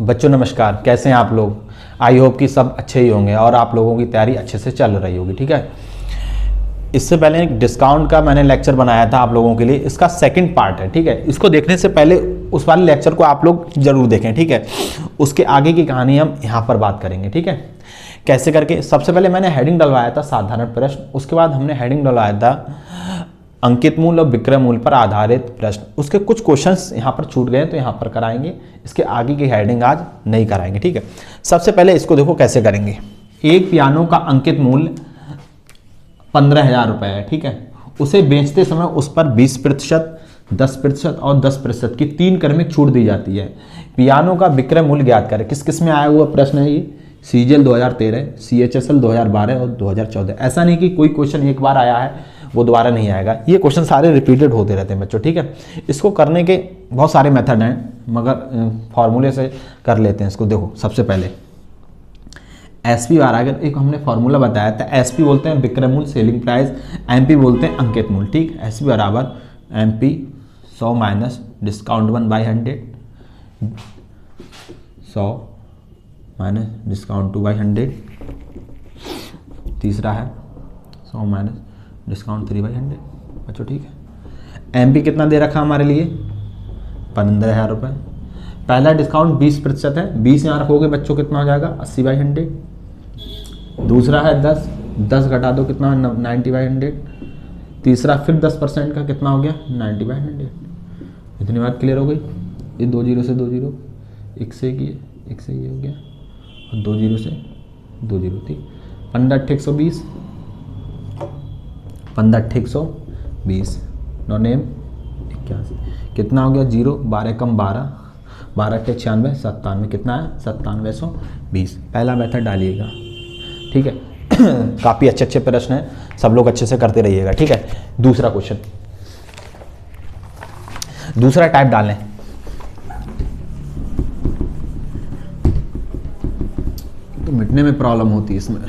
बच्चों नमस्कार, कैसे हैं आप लोग। आई होप कि सब अच्छे ही होंगे और आप लोगों की तैयारी अच्छे से चल रही होगी। ठीक है, इससे पहले एक डिस्काउंट का मैंने लेक्चर बनाया था आप लोगों के लिए, इसका सेकंड पार्ट है। ठीक है, इसको देखने से पहले उस वाले लेक्चर को आप लोग जरूर देखें। ठीक है, उसके आगे की कहानी हम यहाँ पर बात करेंगे। ठीक है, कैसे करके, सबसे पहले मैंने हेडिंग डलवाया था साधारण प्रश्न, उसके बाद हमने हेडिंग डलवाया था अंकित मूल और विक्रय मूल पर आधारित प्रश्न। उसके कुछ क्वेश्चंस यहाँ पर छूट गए तो यहाँ पर कराएंगे, इसके आगे की हेडिंग आज नहीं कराएंगे। ठीक है, सबसे पहले इसको देखो कैसे करेंगे। एक पियानो का अंकित मूल्य 15,000 रुपये है। ठीक है, उसे बेचते समय उस पर 20%, 10% और 10% की 3 क्रमिक छूट दी जाती है। पियानो का विक्रय मूल्य ज्ञात करें। किस किस में आया हुआ प्रश्न है ये? सीजीएल 2013, सीएचएसएल 2012 और 2014। ऐसा नहीं कि कोई क्वेश्चन एक बार आया है वो दोबारा नहीं आएगा, ये क्वेश्चन सारे रिपीटेड होते रहते हैं बच्चों। ठीक है, इसको करने के बहुत सारे मेथड हैं, मगर फॉर्मूले से कर लेते हैं इसको। देखो सबसे पहले एसपी बार आगे एक हमने फॉर्मूला बताया था। एसपी बोलते हैं विक्रय मूल्य सेलिंग प्राइस, एमपी बोलते हैं अंकित मूल्य। ठीक, एसपी बराबर MP 100 minus discount 1/100, 100 minus discount 2/100। तीसरा है 100 माइनस डिस्काउंट 3/100 बच्चों। ठीक है, एमपी कितना दे रखा हमारे लिए? 15,000 रुपये। पहला डिस्काउंट 20% है, 20 यहाँ रखोगे बच्चों कितना हो जाएगा? 80/100। दूसरा है 10, 10 घटा दो कितना? 90/100। तीसरा फिर 10% का कितना हो गया? 90/100। इतनी बात क्लियर हो गई। ये 2 जीरो से 2 जीरो, एक से एक, एक से ये हो गया, और 2 जीरो से 2 जीरो। ठीक, 15 × 120, 15 × 120, 9 नेम 81, कितना हो गया? 0, 12 कम 12, 12 × 96, 97, कितना है? 9720। पहला मेथड डालिएगा। ठीक है, काफ़ी अच्छे अच्छे प्रश्न हैं, सब लोग अच्छे से करते रहिएगा। ठीक है, दूसरा क्वेश्चन, दूसरा टाइप डालें। तो मिटने में प्रॉब्लम होती है इसमें।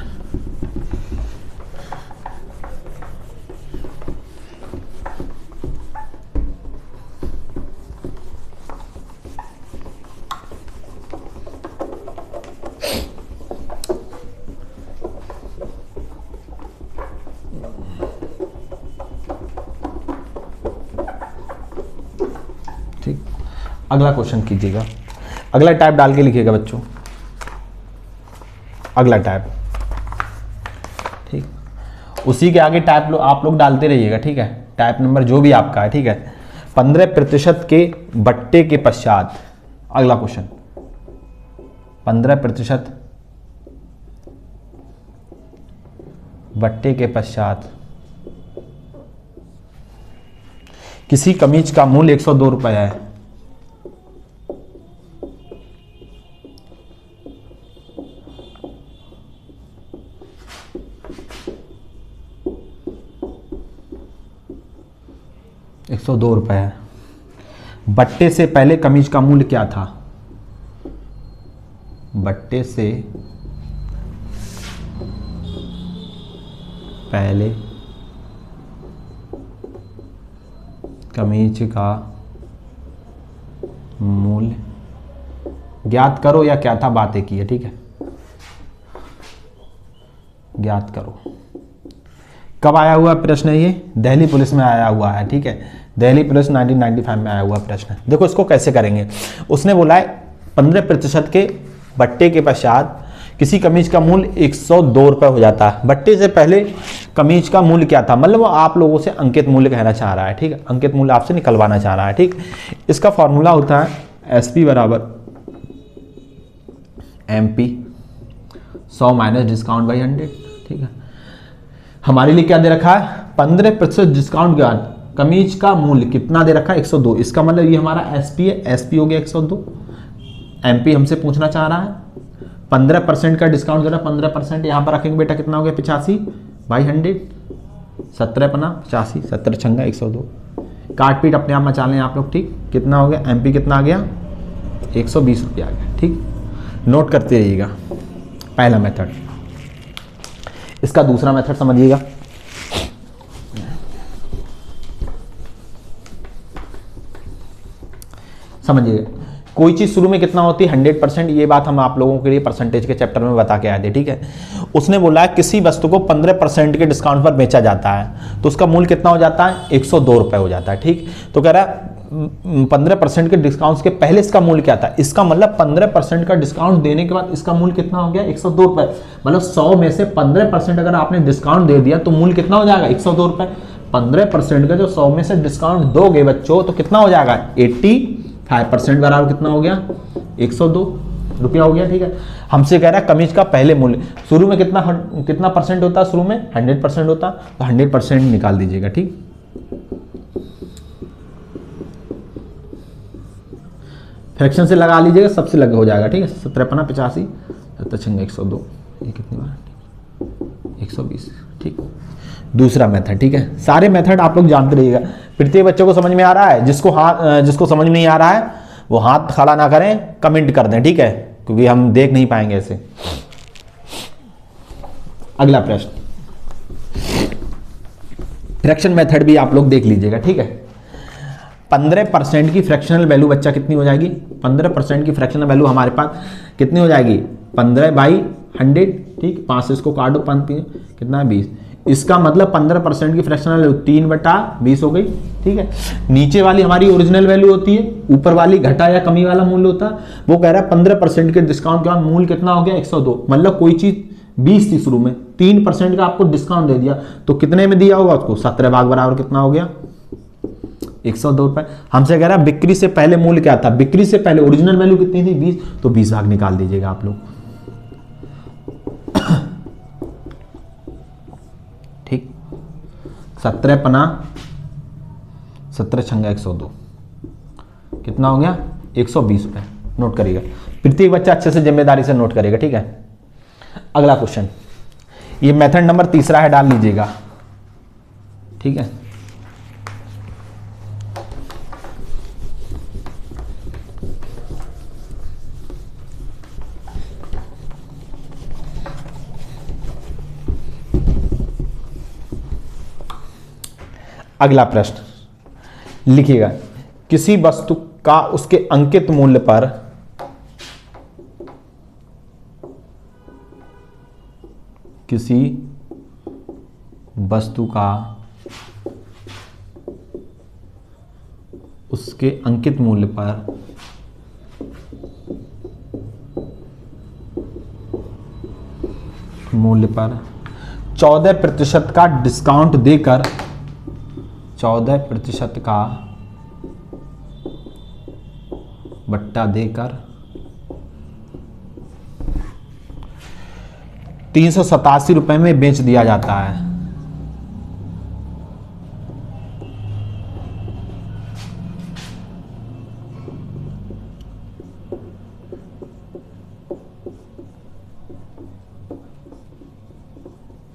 ठीक, अगला क्वेश्चन कीजिएगा। अगला टाइप डाल के लिखिएगा बच्चों, अगला टाइप। ठीक, उसी के आगे टाइप आप लोग डालते रहिएगा। ठीक है, टाइप नंबर जो भी आपका है। ठीक है, 15% के बट्टे के पश्चात, अगला क्वेश्चन 15% बट्टे के पश्चात किसी कमीज का मूल्य 102 रुपये है। ₹102 है। बट्टे से पहले कमीज का मूल्य क्या था? बट्टे से पहले कमीज का मूल्य ज्ञात करो, या क्या था बातें की है। ठीक है, ज्ञात करो। कब आया हुआ प्रश्न है ये? दिल्ली पुलिस में आया हुआ है। ठीक है, दिल्ली पुलिस 1995 में आया हुआ प्रश्न है। देखो इसको कैसे करेंगे। उसने बोला है 15% के बट्टे के पश्चात किसी कमीज का मूल्य 102 रुपये हो जाता है। बट्टे से पहले कमीज का मूल्य क्या था? मतलब वो आप लोगों से अंकित मूल्य कहना चाह रहा है। ठीक है, अंकित मूल्य आपसे निकलवाना चाह रहा है। ठीक, इसका फॉर्मूला होता है एसपी बराबर एमपी 100 माइनस डिस्काउंट 100। ठीक है, हमारे लिए क्या दे रखा है? 15% डिस्काउंट के बाद कमीज का मूल्य कितना दे रखा है? 102। इसका मतलब ये हमारा एसपी है, एसपी हो गया 102। एमपी हमसे पूछना चाह रहा है, 15% का डिस्काउंट दे रहा है। 15% यहाँ पर रखेंगे बेटा, कितना हो गया? 85/100, 17 पना 85, 17 छंगा 102। काट पीट अपने आप मचा लें आप लोग। ठीक, कितना हो गया? एमपी कितना आ गया? 120 रुपये आ गया। ठीक, नोट करते रहिएगा। पहला मेथड। इसका दूसरा मेथड समझिएगा। समझिए, कोई चीज़ शुरू में कितना होती है 100%, ये बात हम आप लोगों के लिए परसेंटेज के चैप्टर में बता के आए थे, ठीक है। उसने बोला है किसी वस्तु को 15% के डिस्काउंट पर बेचा जाता है तो उसका मूल्य कितना हो जाता है 102 रुपये हो जाता है, ठीक। तो कह रहा है 15% के डिस्काउंट के पहले इसका मूल्य क्या था, इसका मतलब 15% का डिस्काउंट देने के बाद इसका मूल्य कितना हो गया 102 रुपये। मतलब 100 में से 15% अगर आपने डिस्काउंट दे दिया तो मूल्य कितना हो जाएगा 102 रुपये। 15% का जो 100 में से डिस्काउंट दोगे बच्चों तो कितना हो जाएगा 85% बराबर कितना हो गया 102 रुपया हो गया, ठीक है। हमसे कह रहा है कमीज का पहले मूल्य शुरू में कितना परसेंट होता है, शुरू में 100% होता, तो 100% निकाल दीजिएगा, ठीक। फ्रैक्शन से लगा लीजिएगा, सबसे लग हो जाएगा, ठीक है। 17 85 7 102 ये कितनी बार 120, ठीक। दूसरा मेथड, ठीक है। सारे मेथड आप लोग जानते रहिएगा। प्रत्येक बच्चों को समझ में आ रहा है, जिसको समझ नहीं आ रहा है वो हाथ खड़ा ना करें, कमेंट कर दें, ठीक है, क्योंकि हम देख नहीं पाएंगे ऐसे। अगला प्रश्न, फ्रैक्शन मेथड भी आप लोग देख लीजिएगा, ठीक है। 15% की फ्रैक्शनल वैल्यू बच्चा कितनी हो जाएगी, 15% की फ्रैक्शनल वैल्यू हमारे पास कितनी हो जाएगी 15/100, ठीक। 5 से इसको काटो, 5 कितना है 20। इसका मतलब 15% की फ्रैक्शनल वैल्यू 3/20 हो गई, ठीक है। नीचे वाली हमारी ओरिजिनल वैल्यू होती है, ऊपर वाली घटा या कमी वाला मूल्य होता है। वो कह रहा है 15% के डिस्काउंट के बाद मूल्य कितना हो गया 102। मतलब कोई चीज 20 थी शुरू में, 3% का आपको डिस्काउंट दे दिया तो कितने में दिया होगा उसको 17 भाग बराबर कितना हो गया 102 रुपए। हमसे कह रहा है बिक्री से पहले मूल्य क्या था, बिक्री से पहले ओरिजिनल वैल्यू कितनी थी 20, तो 20 भाग निकाल दीजिएगा आप लोग, ठीक। 17 पना 17 छंगा 102 कितना हो गया 120 रुपए। नोट करिएगा, प्रत्येक बच्चा अच्छे से जिम्मेदारी से नोट करेगा, ठीक है। अगला क्वेश्चन, ये मेथड नंबर 3 है, डाल लीजिएगा, ठीक है। अगला प्रश्न लिखिएगा, किसी वस्तु का उसके अंकित मूल्य पर किसी वस्तु का उसके अंकित मूल्य पर मूल्य पर 14% का डिस्काउंट देकर 14% का बट्टा देकर 387 रुपए में बेच दिया जाता है।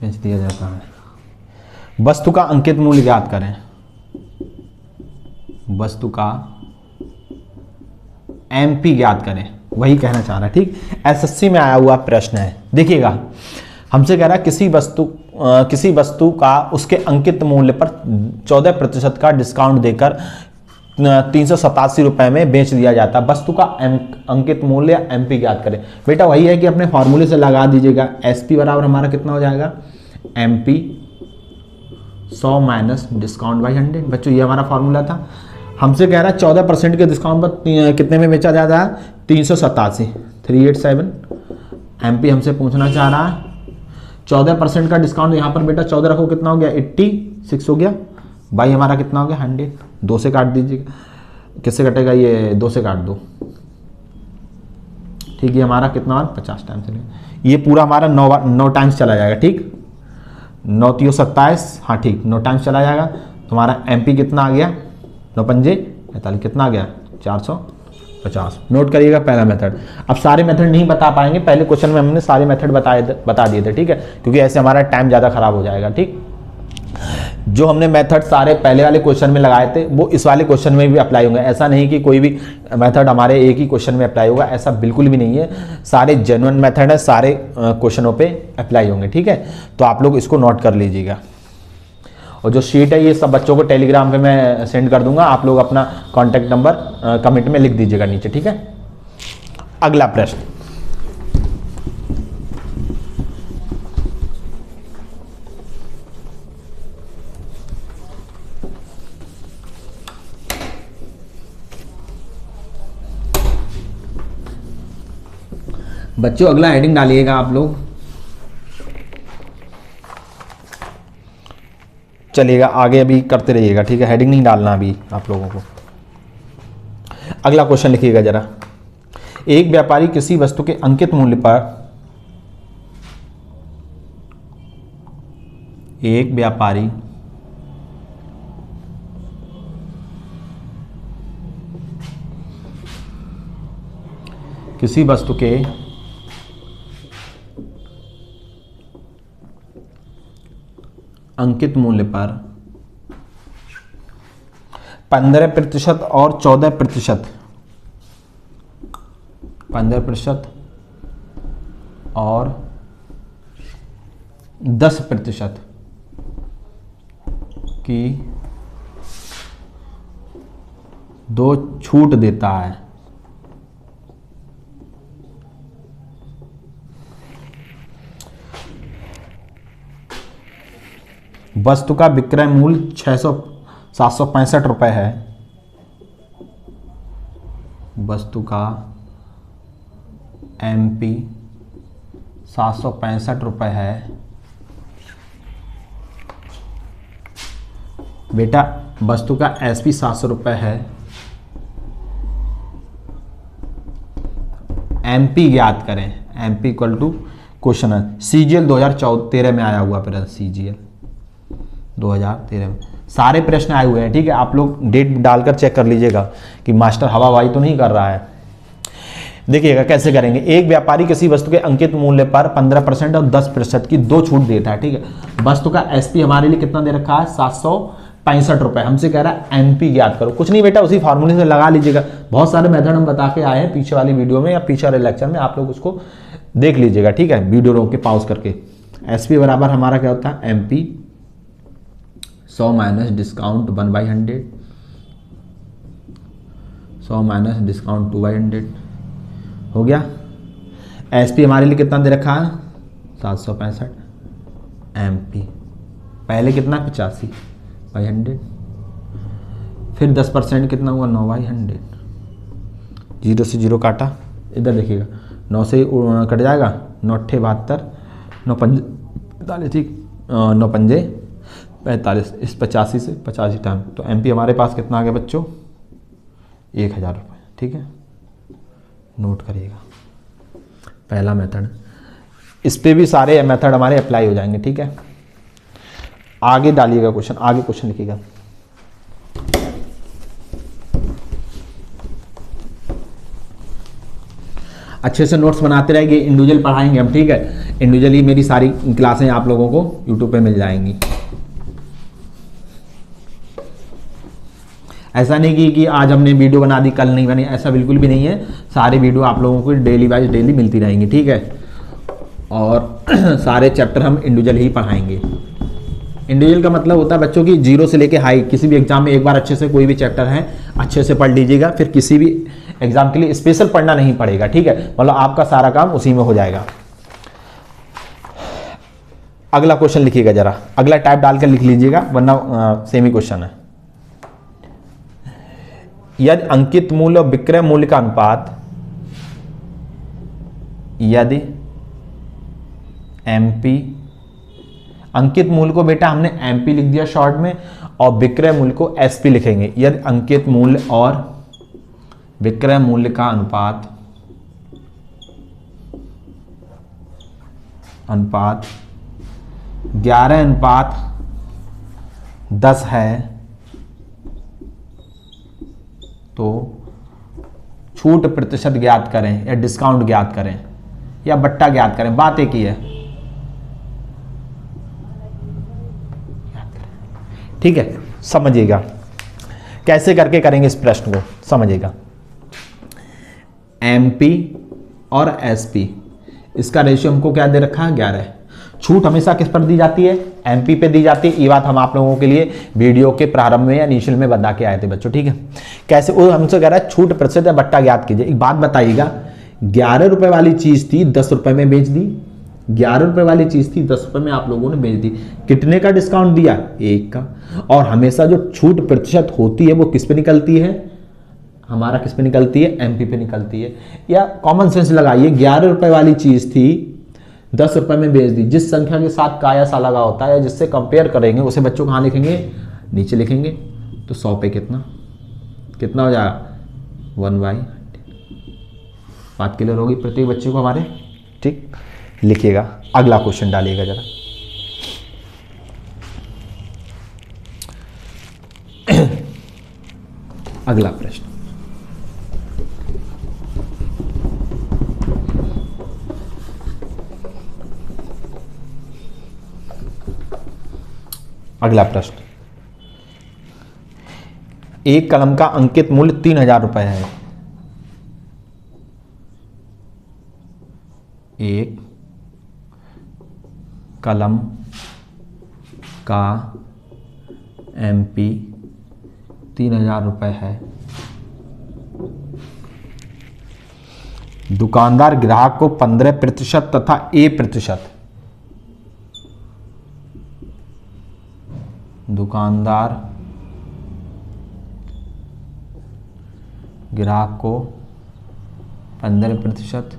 बेच दिया जाता है। वस्तु का अंकित मूल्य ज्ञात करें। वस्तु का एमपी ज्ञात करें, वही कहना चाह रहा है, ठीक। एसएससी में आया हुआ प्रश्न है, देखिएगा। हमसे कह रहा है किसी वस्तु का उसके अंकित मूल्य पर 14% का डिस्काउंट देकर 387 रुपए में बेच दिया जाता है। वस्तु का अंकित मूल्य एमपी ज्ञात करें। बेटा वही है कि अपने फॉर्मूले से लगा दीजिएगा। एसपी बराबर हमारा कितना हो जाएगा एमपी 100 माइनस डिस्काउंट बाई 100। बच्चों ये हमारा फॉर्मूला था। हमसे कह रहा है 14% के डिस्काउंट पर कितने में बेचा जाता है 387 एमपी हमसे पूछना चाह रहा है। 14% का डिस्काउंट यहाँ पर बेटा 14 रखो, कितना हो गया 86 हो गया। बाई हमारा कितना हो गया 100। 2 से काट दीजिएगा, किससे कटेगा ये 2 से काट दो, ठीक। ये हमारा कितना 50 टाइम चलेगा। ये पूरा हमारा 9 टाइम्स चला जाएगा, ठीक। 9 3 27, हाँ ठीक, 9 टाइम्स चला जाएगा। तुम्हारा एमपी कितना आ गया 9 पंजे 45, कितना आ गया 450। नोट करिएगा पहला मेथड। अब सारे मेथड नहीं बता पाएंगे, पहले क्वेश्चन में हमने सारे मेथड बता दिए थे, ठीक है, क्योंकि ऐसे हमारा टाइम ज़्यादा खराब हो जाएगा, ठीक। जो हमने मेथड सारे पहले वाले क्वेश्चन में लगाए थे वो इस वाले क्वेश्चन में भी अप्लाई होंगे। ऐसा नहीं कि कोई भी मेथड हमारे एक ही क्वेश्चन में अप्लाई होगा, ऐसा बिल्कुल भी नहीं है। सारे जेन्युइन मेथड है, सारे क्वेश्चनों पे अप्लाई होंगे, ठीक है। तो आप लोग इसको नोट कर लीजिएगा। और जो शीट है ये सब बच्चों को टेलीग्राम पे मैं सेंड कर दूंगा, आप लोग अपना कॉन्टैक्ट नंबर कमेंट में लिख दीजिएगा नीचे, ठीक है। अगला प्रश्न, बच्चों अगला हेडिंग डालिएगा आप लोग। चलिएगा आगे अभी करते रहिएगा, ठीक है, हेडिंग नहीं डालना अभी आप लोगों को। अगला क्वेश्चन लिखिएगा जरा। एक व्यापारी किसी वस्तु के अंकित मूल्य पर एक व्यापारी किसी वस्तु के अंकित मूल्य पर 15% और 14%, 15% और 10% की दो छूट देता है। वस्तु का विक्रय मूल्य 765 रुपये है। वस्तु का MP 765 रुपये है। बेटा वस्तु का SP 700 रुपये है। MP ज्ञात करें। MP इक्वल टू क्वेश्चन है CGL 2013 में आया हुआ प्रश्न, CGL 2013 में सारे प्रश्न आए हुए हैं, ठीक है। आप लोग डेट डालकर चेक कर लीजिएगा कि मास्टर हवाबाजी तो नहीं कर रहा है। देखिएगा कैसे करेंगे। एक व्यापारी किसी वस्तु के अंकित मूल्य पर 15% और 10% की दो छूट देता है, ठीक है। वस्तु का SP हमारे लिए कितना दे रखा है 765 रुपये। हमसे कह रहा है MP ज्ञात करो। कुछ नहीं बेटा, उसी फार्मूले से लगा लीजिएगा। बहुत सारे मेथड हम बता के आए हैं पीछे वाली वीडियो में या पीछे वाले लेक्चर में, आप लोग उसको देख लीजिएगा, ठीक है, वीडियो रोक के पॉज करके। SP बराबर हमारा क्या होता है MP 100 minus discount 1/100, 100 minus discount 2/100 हो गया। SP हमारे लिए कितना दे रखा है 765 MP, पहले कितना 85/100, फिर 10% कितना हुआ 9/100, 0 से 0 काटा, इधर देखिएगा 9 से कट जाएगा, 9 8 72, 9 5 45, ठीक, 9 5 45, इस 85 से 85 टाइम, तो MP हमारे पास कितना आ गया बच्चों 1000 रुपये, ठीक है। नोट करिएगा पहला मेथड। इस पे भी सारे मेथड हमारे अप्लाई हो जाएंगे, ठीक है। आगे डालिएगा क्वेश्चन, आगे क्वेश्चन लिखिएगा। अच्छे से नोट्स बनाते रहेंगे, इंडिविजुअल पढ़ाएंगे हम, ठीक है। इंडिविजुअली मेरी सारी क्लासें आप लोगों को यूट्यूब पे मिल जाएंगी। ऐसा नहीं कि आज हमने वीडियो बना दी कल नहीं बनी, ऐसा बिल्कुल भी नहीं है। सारे वीडियो आप लोगों को डेली वाइज डेली मिलती रहेंगी, ठीक है। और सारे चैप्टर हम इंडिविजुअल ही पढ़ाएंगे। इंडिविजुअल का मतलब होता है बच्चों की 0 से लेके हाई, किसी भी एग्जाम में एक बार अच्छे से कोई भी चैप्टर है अच्छे से पढ़ लीजिएगा, फिर किसी भी एग्जाम के लिए स्पेशल पढ़ना नहीं पड़ेगा, ठीक है। मतलब आपका सारा काम उसी में हो जाएगा। अगला क्वेश्चन लिखिएगा जरा, अगला टाइप डालकर लिख लीजिएगा वरना सेमी क्वेश्चन है। यदि अंकित मूल्य और विक्रय मूल्य का अनुपात, यदि MP, अंकित मूल्य को बेटा हमने MP लिख दिया शॉर्ट में, और विक्रय मूल्य को SP लिखेंगे। यदि अंकित मूल्य और विक्रय मूल्य का अनुपात 11:10 है तो छूट प्रतिशत ज्ञात करें या डिस्काउंट ज्ञात करें या बट्टा ज्ञात करें। बात एक ही है, ठीक है। समझिएगा कैसे करके करेंगे इस प्रश्न को, समझिएगा। MP और SP, इसका रेशियो हमको क्या दे रखा है 11। छूट हमेशा किस पर दी जाती है एमपी पे दी जाती है। ये बात हम आप लोगों के लिए वीडियो के प्रारंभ में या इनिशियल में बता के आए थे बच्चों, ठीक है। कैसे वो हमसे कह रहा है छूट प्रतिशत या बट्टा ज्ञात कीजिए। एक बात बताइएगा, 11 रुपए वाली चीज थी 10 रुपए में बेच दी, 11 रुपए वाली चीज थी 10 रुपए में आप लोगों ने बेच दी, कितने का डिस्काउंट दिया? 1 का। और हमेशा जो छूट प्रतिशत होती है वो किस पे निकलती है? हमारा किस पे निकलती है? एमपी पे निकलती है। या कॉमन सेंस लगाइए, 11 रुपए वाली चीज थी 10 रुपए में बेच दी, जिस संख्या के साथ का या सा लगा होता है जिससे कंपेयर करेंगे उसे बच्चों कहाँ लिखेंगे? नीचे लिखेंगे। तो 100 पे कितना कितना हो जाएगा? 1/, बात क्लियर होगी प्रत्येक बच्चे को हमारे, ठीक। लिखिएगा, अगला क्वेश्चन डालिएगा जरा। अगला प्रश्न, अगला प्रश्न, एक कलम का अंकित मूल्य 3000 रुपए है। एक कलम का एमपी 3000 रुपए है। दुकानदार ग्राहक को 15% तथा A%, दुकानदार ग्राहक को 15%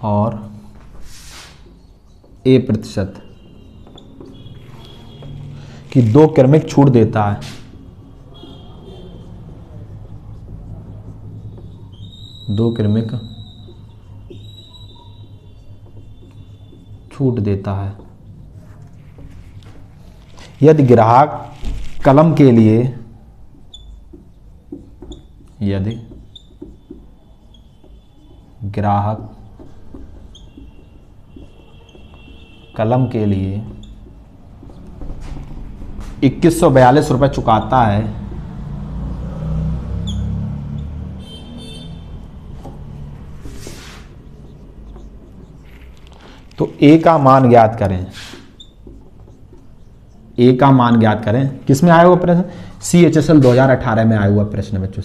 और A% की 2 क्रमिक छूट देता है। दो क्रमिक छूट देता है यदि ग्राहक कलम के लिए, यदि ग्राहक कलम के लिए 2142 रुपये चुकाता है तो ए का मान ज्ञात करें। ए का मान ज्ञात करें। किस में आया हुआ प्रश्न? CHSL 2018 में आया हुआ प्रश्न है बच्चों।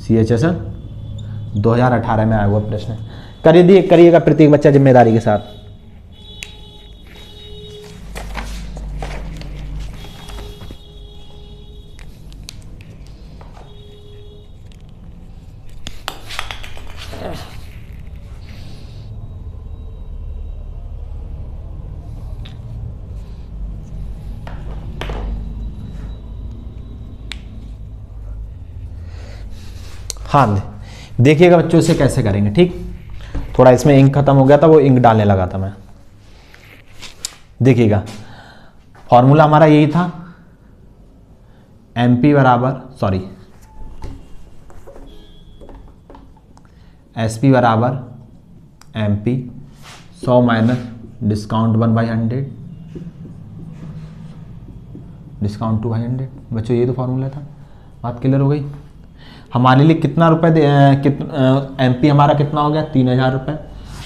CHSL 2018 में आया हुआ प्रश्न है। करिएगा प्रत्येक बच्चा जिम्मेदारी के साथ। हाँ देखिएगा बच्चों इसे कैसे करेंगे, ठीक। थोड़ा इसमें इंक खत्म हो गया था, वो इंक डालने लगा था मैं। देखिएगा फॉर्मूला हमारा यही था, एमपी बराबर एसपी बराबर एमपी 100 माइनस डिस्काउंट 1/100 डिस्काउंट 2/100। बच्चों ये तो फॉर्मूला था। बात क्लियर हो गई। हमारे लिए कितना रुपए एमपी हमारा कितना हो गया? 3000 रुपये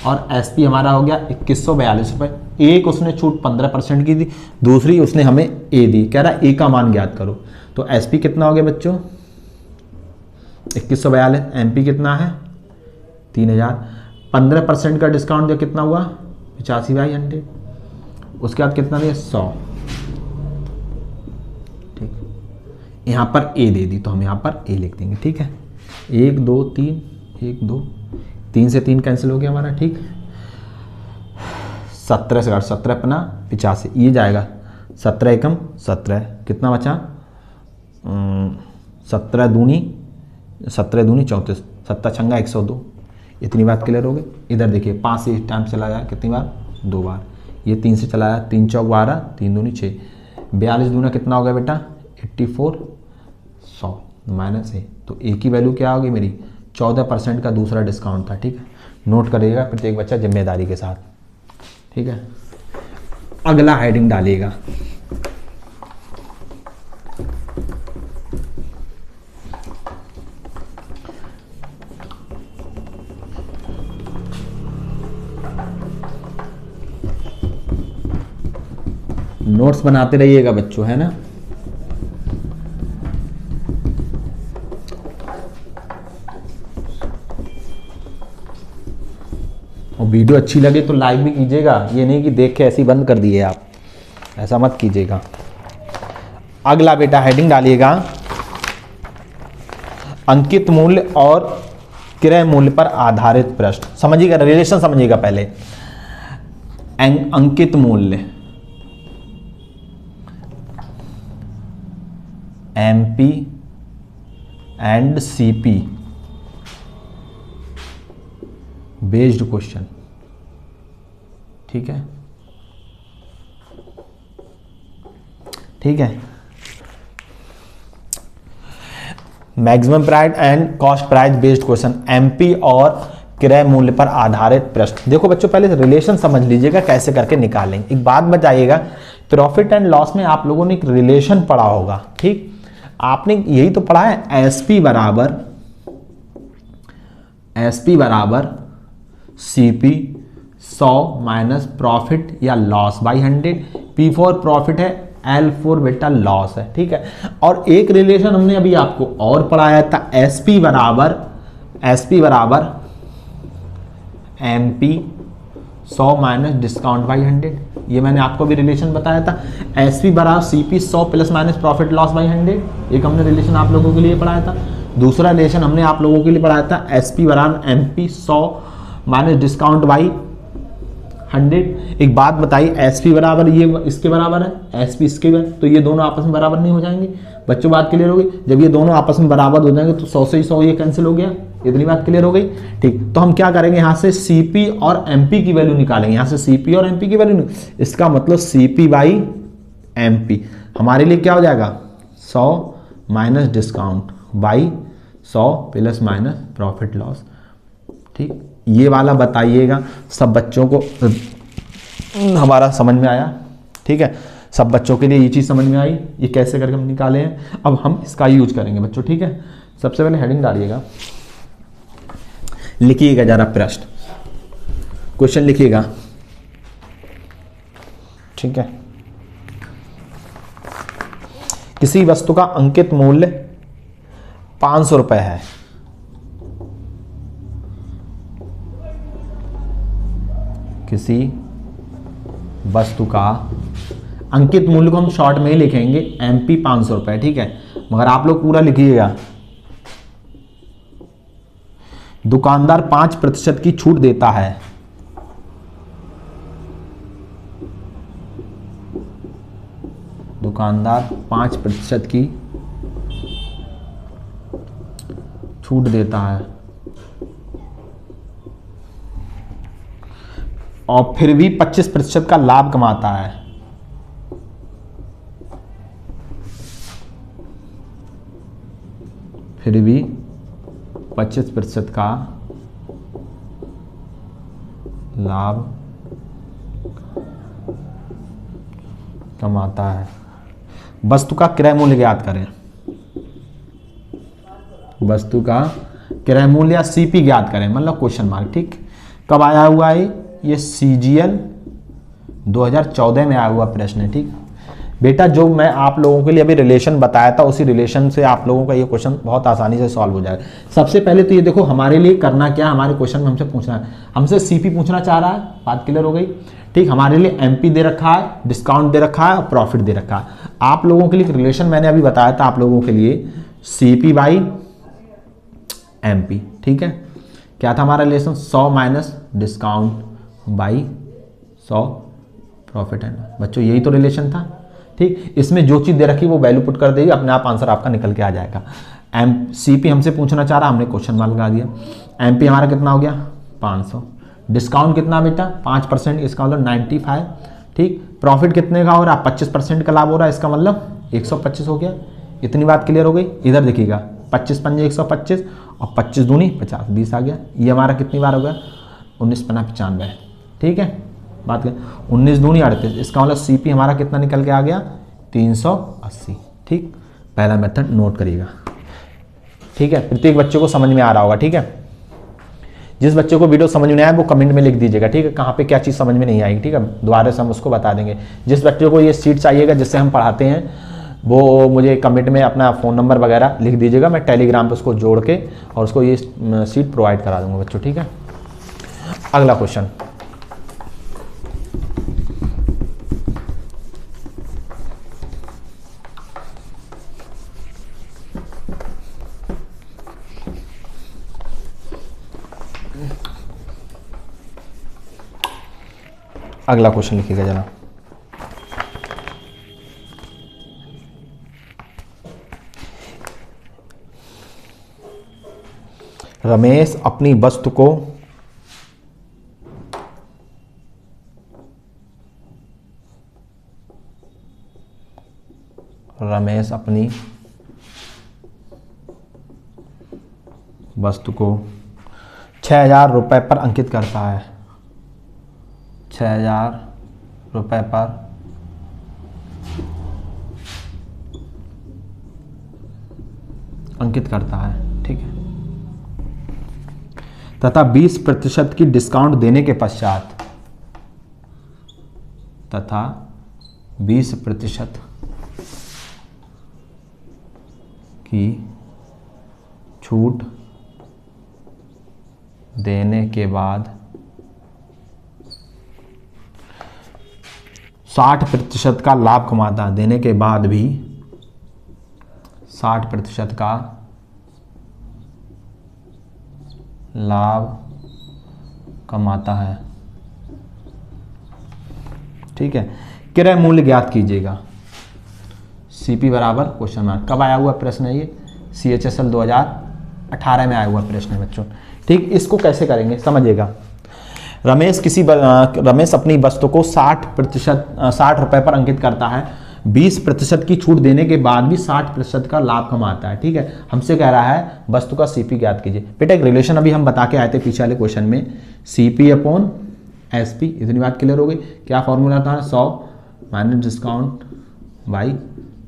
और एसपी हमारा हो गया 2142 रुपये। एक उसने छूट 15% की दी, दूसरी उसने हमें ए दी। कह रहा ए का मान ज्ञात करो। तो एसपी कितना हो गया बच्चों? 2142। एमपी कितना है? 3000। 15% का डिस्काउंट जो कितना हुआ? 85/100। उसके बाद कितना दिया? 100। यहाँ पर ए दे दी तो हम यहाँ पर ए लिख देंगे, ठीक है। 1 2 3 1 2 3 से 3 कैंसिल हो गया हमारा, ठीक। 17 से 8 17 अपना 85 ये जाएगा। 17 एकम 17 कितना बचा? 17 दूनी 34 7 छंगा 102। इतनी बात क्लियर हो गई। इधर देखिए 5 से इस टाइम चला जाए कितनी बार? 2 बार। ये 3 से चला जाए 3 चौक 12 3 दूनी 6 42 दूना कितना हो गया बेटा? 84 100 माइनस है। तो ए की वैल्यू क्या होगी मेरी? 14% का दूसरा डिस्काउंट था, ठीक है। नोट करिएगा प्रत्येक बच्चा जिम्मेदारी के साथ, ठीक है। अगला हेडिंग डालिएगा। नोट्स बनाते रहिएगा बच्चों, है ना। और वीडियो अच्छी लगे तो लाइक भी कीजिएगा, ये नहीं कि देख के ऐसे ही बंद कर दिए आप, ऐसा मत कीजिएगा। अगला बेटा हेडिंग डालिएगा, अंकित मूल्य और क्रय मूल्य पर आधारित प्रश्न। समझिएगा, रिलेशन समझिएगा पहले। अंकित मूल्य MP and CP based question, ठीक है, ठीक है। Maximum price and cost price based question, MP और क्रय मूल्य पर आधारित प्रश्न। देखो बच्चों, पहले रिलेशन समझ लीजिएगा कैसे करके निकालेंगे। एक बात बताइएगा, प्रॉफिट एंड लॉस में आप लोगों ने एक रिलेशन पढ़ा होगा, ठीक। आपने यही तो पढ़ा है, एसपी बराबर सीपी 100 माइनस प्रॉफिट या loss by 100। P for profit है, एल फॉर बेटा लॉस है, ठीक है। और एक रिलेशन हमने अभी आपको और पढ़ाया था, एसपी बराबर एमपी 100 माइनस डिस्काउंट बाई 100। ये मैंने आपको भी रिलेशन बताया था। एसपी बराबर CP 100 plus minus profit loss by 100, एक हमने रिलेशन आप लोगों के लिए पढ़ाया था। दूसरा रिलेशन हमने आप लोगों के लिए पढ़ाया था, एसपी बराबर एमपी 100 माइनस डिस्काउंट बाई 100। एक बात बताइए, एसपी बराबर ये इसके बराबर है, एसपी इसके बराबर, तो ये दोनों आपस में बराबर नहीं हो जाएंगे बच्चों? बात क्लियर हो गई? जब ये दोनों आपस में बराबर हो जाएंगे तो 100 से ही 100 ये कैंसिल हो गया। इतनी बात क्लियर हो गई? ठीक, तो हम क्या करेंगे, यहाँ से सीपी और एमपी की वैल्यू निकालेंगे। यहाँ से सीपी और एमपी की वैल्यू, इसका मतलब सीपी बाई एमपी हमारे लिए क्या हो जाएगा, 100 minus discount by 100 plus minus profit loss. ठीक, ये वाला बताइएगा सब बच्चों को हमारा समझ में आया? ठीक है, सब बच्चों के लिए ये चीज़ समझ में आई, ये कैसे करके हम निकाले हैं। अब हम इसका यूज करेंगे बच्चों। ठीक है, सबसे पहले हेडिंग डालिएगा, लिखिएगा जरा प्रश्न, क्वेश्चन लिखिएगा। ठीक है, किसी वस्तु का अंकित मूल्य 500 रुपए है। किसी वस्तु का अंकित मूल्य को हम शॉर्ट में ही लिखेंगे एमपी 500 रुपए। ठीक है, मगर आप लोग पूरा लिखिएगा। दुकानदार 5% की छूट देता है। दुकानदार 5% की छूट देता है और फिर भी 25% का लाभ कमाता है। फिर भी 25% का लाभ कमाता है। वस्तु का क्रय मूल्य ज्ञात करें। वस्तु का क्रय मूल्य या सीपी ज्ञात करें, मतलब क्वेश्चन मार्क। ठीक, कब आया हुआ है ये? सीजीएल 2014 में आया हुआ प्रश्न है। ठीक बेटा, जो मैं आप लोगों के लिए अभी रिलेशन बताया था, उसी रिलेशन से आप लोगों का ये क्वेश्चन बहुत आसानी से सॉल्व हो जाएगा। सबसे पहले तो ये देखो, हमारे लिए करना क्या, हमारे क्वेश्चन में हमसे पूछना है, हमसे सीपी पूछना चाह रहा है। बात क्लियर हो गई? ठीक, हमारे लिए एमपी दे रखा है, डिस्काउंट दे रखा है और प्रॉफिट दे रखा है। आप लोगों के लिए रिलेशन मैंने अभी बताया था आप लोगों के लिए, सीपी बाई एमपी। ठीक है, क्या था हमारा relation? 100 minus discount by 100 profit and. बच्चों यही तो रिलेशन था। ठीक, इसमें जो चीज़ दे रखी वो वैल्यू पुट कर देगी, अपने आप आंसर आपका निकल के आ जाएगा। सीपी हमसे पूछना चाह रहा, हमने क्वेश्चन मार्क लगा दिया। एमपी हमारा कितना हो गया? 500। डिस्काउंट कितना बेटा? 5%, इसका मतलब 95। ठीक, प्रॉफिट कितने का हो रहा है? 25% का लाभ हो रहा है, इसका मतलब 125 हो गया। इतनी बात क्लियर हो गई? इधर देखिएगा, 25 पंजे 125 और 25 दूनी 50, 20 आ गया। ये हमारा कितनी बार हो गया? 19 पन्ना 95। ठीक है, बात करें 19 दूनी 38, इसका मतलब सीपी हमारा कितना निकल के आ गया? 380। ठीक, पहला मेथड नोट करिएगा। ठीक है, प्रत्येक बच्चे को समझ में आ रहा होगा। ठीक है, जिस बच्चे को वीडियो समझ में नहीं आया वो कमेंट में लिख दीजिएगा, ठीक है, कहाँ पे क्या चीज़ समझ में नहीं आएगी, ठीक है, दोबारा से हम उसको बता देंगे। जिस बच्चे को ये सीट चाहिएगा जिससे हम पढ़ाते हैं वो मुझे कमेंट में अपना फ़ोन नंबर वगैरह लिख दीजिएगा, मैं टेलीग्राम पे उसको जोड़ के और उसको ये सीट प्रोवाइड करा दूंगा बच्चों, ठीक है। अगला क्वेश्चन, अगला क्वेश्चन लिखिएगा जरा। रमेश अपनी वस्तु को रमेश अपनी वस्तु को 6,000 रुपये पर अंकित करता है। 6,000 रुपये पर अंकित करता है, ठीक है, तथा 20% की डिस्काउंट देने के पश्चात तथा 20% की छूट देने के बाद 60% का लाभ कमाता है। देने के बाद भी 60% का लाभ कमाता है, ठीक है। क्रय मूल्य ज्ञात कीजिएगा। सीपी बराबर क्वेश्चन मार्क। कब आया हुआ प्रश्न है ये? CHSL 2018 में आया हुआ प्रश्न है बच्चों, ठीक। इसको कैसे करेंगे समझिएगा। रमेश अपनी वस्तु को 60 रुपए पर अंकित करता है, 20% की छूट देने के बाद भी 60% का लाभ कमाता है, ठीक है। हमसे कह रहा है वस्तु का सीपी ज्ञात कीजिए। बेटा एक रिलेशन अभी हम बता के आए थे पीछे वाले क्वेश्चन में, सीपी अपॉन एसपी। इतनी बात क्लियर हो गई। क्या फॉर्मूला था? 100 minus discount by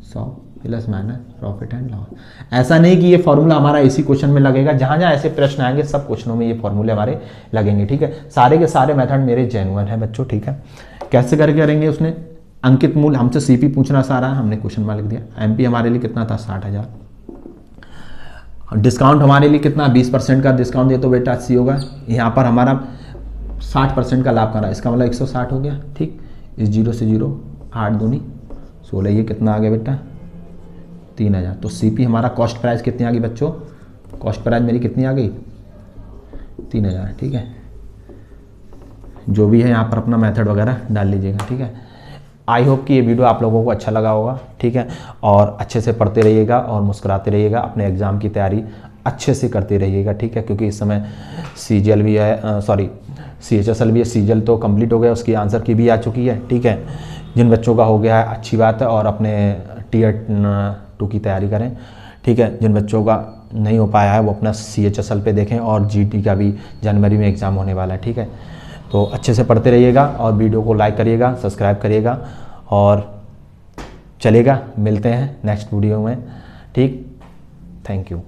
100 plus minus profit and loss. ऐसा नहीं कि ये फॉर्मूला हमारा इसी क्वेश्चन में लगेगा, जहां जहां ऐसे प्रश्न आएंगे सब क्वेश्चनों में ये फॉर्मूले हमारे लगेंगे, ठीक है। सारे के सारे मेथड मेरे जेन्युइन है बच्चों, ठीक है। कैसे करके करेंगे? उसने अंकित मूल्य हमसे सीपी पूछना सा रहा है, हमने क्वेश्चन में लिख दिया। एमपी हमारे लिए कितना था? 60,000। डिस्काउंट हमारे लिए कितना? 20% का डिस्काउंट दिया तो बेटा 80 होगा। यहाँ पर हमारा 60% का लाभ कर रहा है, इसका मतलब 160 हो गया, ठीक। इस 0 से 0 8 दूनी 16, ये कितना आ गया बेटा? 3,000। तो सीपी हमारा कॉस्ट प्राइस कितनी आ गई बच्चों? कॉस्ट प्राइस मेरी कितनी आ गई? 3,000, ठीक है। जो भी है यहाँ पर अपना मेथड वगैरह डाल लीजिएगा, ठीक है। आई होप कि ये वीडियो आप लोगों को अच्छा लगा होगा, ठीक है। और अच्छे से पढ़ते रहिएगा और मुस्कुराते रहिएगा, अपने एग्ज़ाम की तैयारी अच्छे से करते रहिएगा, ठीक है। क्योंकि इस समय CGL भी है, सॉरी CHSL भी है। CGL तो कंप्लीट हो गया, उसकी आंसर की भी आ चुकी है, ठीक है। जिन बच्चों का हो गया है अच्छी बात है, और अपने Tier 2 की तैयारी करें, ठीक है। जिन बच्चों का नहीं हो पाया है वो अपना CHSL पे देखें, और GT का भी जनवरी में एग्ज़ाम होने वाला है, ठीक है। तो अच्छे से पढ़ते रहिएगा और वीडियो को लाइक करिएगा, सब्सक्राइब करिएगा, और चलेगा। मिलते हैं नेक्स्ट वीडियो में, ठीक। Thank you.